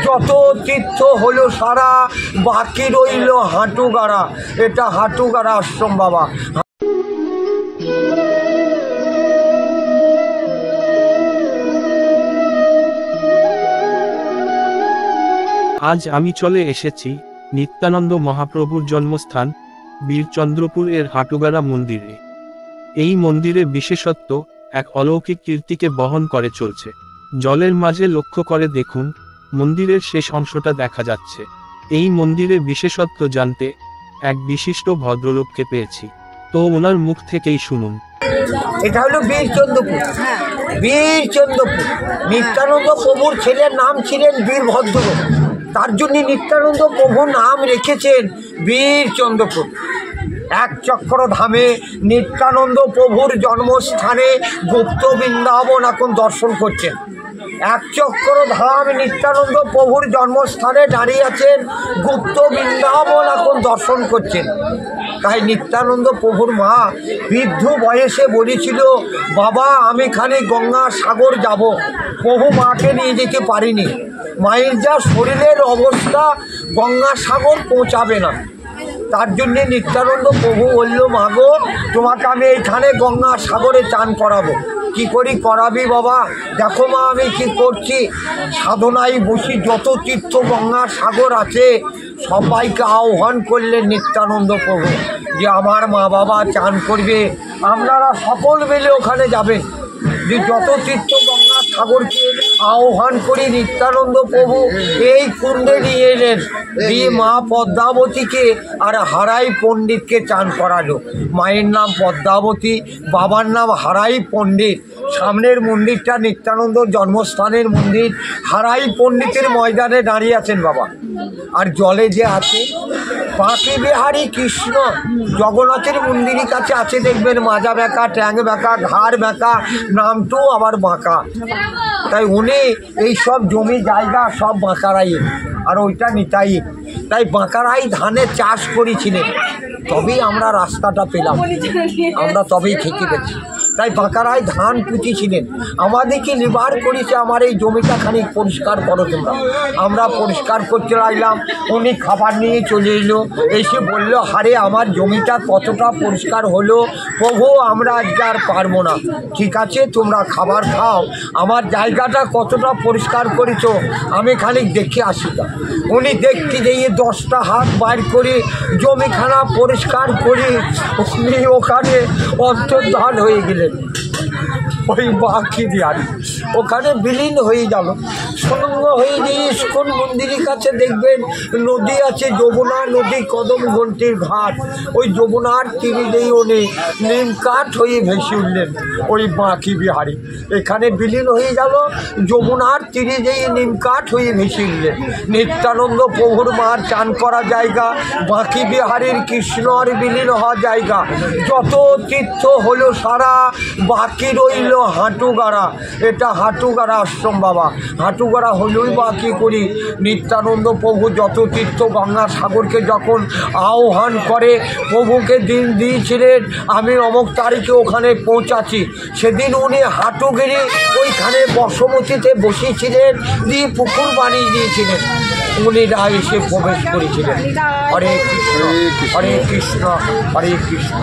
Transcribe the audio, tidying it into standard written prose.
যত তীর্থ হলো সারা, বাকি রইল হাঁটুগাড়া। এটা হাঁটুগাড়া আশ্রম বাবা। আজ আমি চলে এসেছি নিত্যানন্দ মহাপ্রভুর জন্মস্থান বীরচন্দ্রপুর এর হাঁটুগাড়া মন্দিরে। এই মন্দিরের বিশেষত্ব এক অলৌকিক কীর্তিকে বহন করে চলছে। জলের মাঝে লক্ষ্য করে দেখুন, মন্দিরের শেষ অংশটা দেখা যাচ্ছে। এই মন্দিরের বিশেষত্ব জানতে এক বিশিষ্ট ভদ্রলোককে পেয়েছি, তো ওনার মুখ থেকেই শুনুন। এটা হলো বীরচন্দ্রপুর। বীরচন্দ্রপুর নিত্যানন্দ প্রভুর ছেলের নাম ছিলেন বীরভদ্র, তার জন্য নিত্যানন্দ প্রভুর নাম রেখেছেন বীরচন্দ্রপুর। এক চক্র ধামে নিত্যানন্দ প্রভুর জন্মস্থানে গুপ্ত বৃন্দাবন এখন দর্শন করছেন। এক চক্র ধাম নিত্যানন্দ প্রভুর জন্মস্থানে দাঁড়িয়ে আছেন, গুপ্ত বৃন্দাবন এখন দর্শন করছেন। তাই নিত্যানন্দ প্রভুর মা বৃদ্ধ বয়সে বলেছিল, বাবা আমি খানি গঙ্গা সাগর যাব। প্রভু মাকে নিয়ে যেতে পারিনি, মায়ের যা শরীরের অবস্থা গঙ্গা সাগর পৌঁছাবে না। তার জন্যে নিত্যানন্দ প্রভু বলল, মাগো তোমাকে আমি এইখানে গঙ্গা সাগরে চান করাবো। কি করি করাবি বাবা? দেখো মা আমি কি করছি, সাধনায় বসি, যত তীর্থ গঙ্গা সাগর আছে সবাইকে আহ্বান করলেন নিত্যানন্দ প্রভু যে আমার মা বাবা চান করবে, আপনারা সকল মিলে ওখানে যাবেন। যে যত তীর্থ গঙ্গা সাগরকে আহ্বান করি নিত্যানন্দ প্রভু এই কুণ্ডে নিয়ে এলেন, দিয়ে মা পদ্মাবতীকে আর হারাই পণ্ডিতকে চান করালো। মায়ের নাম পদ্মাবতী, বাবার নাম হারাই পণ্ডিত। সামনের মন্দিরটা নিত্যানন্দ জন্মস্থানের মন্দির। হারাই পণ্ডিতের ময়দানে দাঁড়িয়ে আছেন বাবা। আর জলে যে আছে বাঁকি বিহারী কৃষ্ণ, জগন্নাথের মন্দিরের কাছে আছে, দেখবেন মাজা বেঁকা, ট্যাং বেঁকা, ঘাড় বেঁকা, নামটাও আবার বাঁকা। তাই উনি এইসব জমি জায়গা সব বাঁকারাই, আর ওইটা নিতাই। তাই বাঁকারাই ধানের চাষ করেছিলেন, তবেই আমরা রাস্তাটা পেলাম, আমরা তবেই খেতে পেয়েছি। তাই বাঁকারাই ধান পুঁতেছিলেন, আমাদেরকে নিবার করেছে আমার এই জমিটা খানিক পরিষ্কার করো তোমরা। আমরা পরিষ্কার করতে লাগলাম, উনি খাবার নিয়ে চলে এলো, এসে বললো, হারে আমার জমিটা কতটা পরিষ্কার হলো প্রভু, আমরা আজকে আর পারবো না। ঠিক আছে তোমরা খাবার খাও, আমার জায়গাটা কতটা পরিষ্কার করেছো আমি খানিক দেখে আসি। উনি দেখতে গিয়ে 10টা হাত বাইর করে জমিখানা পরিষ্কার করে উনি ওখানে অন্তর্ধান হয়ে গেলেন। ওই বাঁকি বিহারী ওখানে বিলীন হয়ে গেল, সুনঙ্গ হয়ে গিয়ে ইস্কন মন্দিরের কাছে দেখবেন নদী আছে, যমুনা নদী, কদম ঘন্টির ঘাট। ওই যমুনার তীরে দিয়ে উনি নিম কাঠ হয়ে ভেসে উঠলেন। ওই বাঁকি বিহারী এখানে বিলীন হয়ে গেল, যমুনার তীরে দিয়ে নিম কাঠ হয়ে ভেসে উঠলেন। নিত্যানন্দ প্রভুর মার চান করা জায়গা, বাঁকি বিহারীর কৃষ্ণর বিলীন হওয়া জায়গা। যত তীর্থ হলো সারা, বাকি রইল হাঁটুগাড়া। এটা হাঁটুগাড়া আশ্রম বাবা। হাঁটুগাড়া হলেই বাকি করি নিত্যানন্দ প্রভু যত তীর্থ গঙ্গা সাগরকে যখন আহ্বান করে, প্রভুকে দিন দিয়েছিলেন আমি অমুক তারিখে ওখানে পৌঁছাচ্ছি। সেদিন উনি হাঁটুগিরি ওইখানে বসমতিতে বসেছিলেন, দিয়ে পুকুর বানিয়ে দিয়েছিলেন, উনিরা এসে প্রবেশ করেছিলেন। হরে কৃষ্ণ হরে কৃষ্ণ হরে কৃষ্ণ।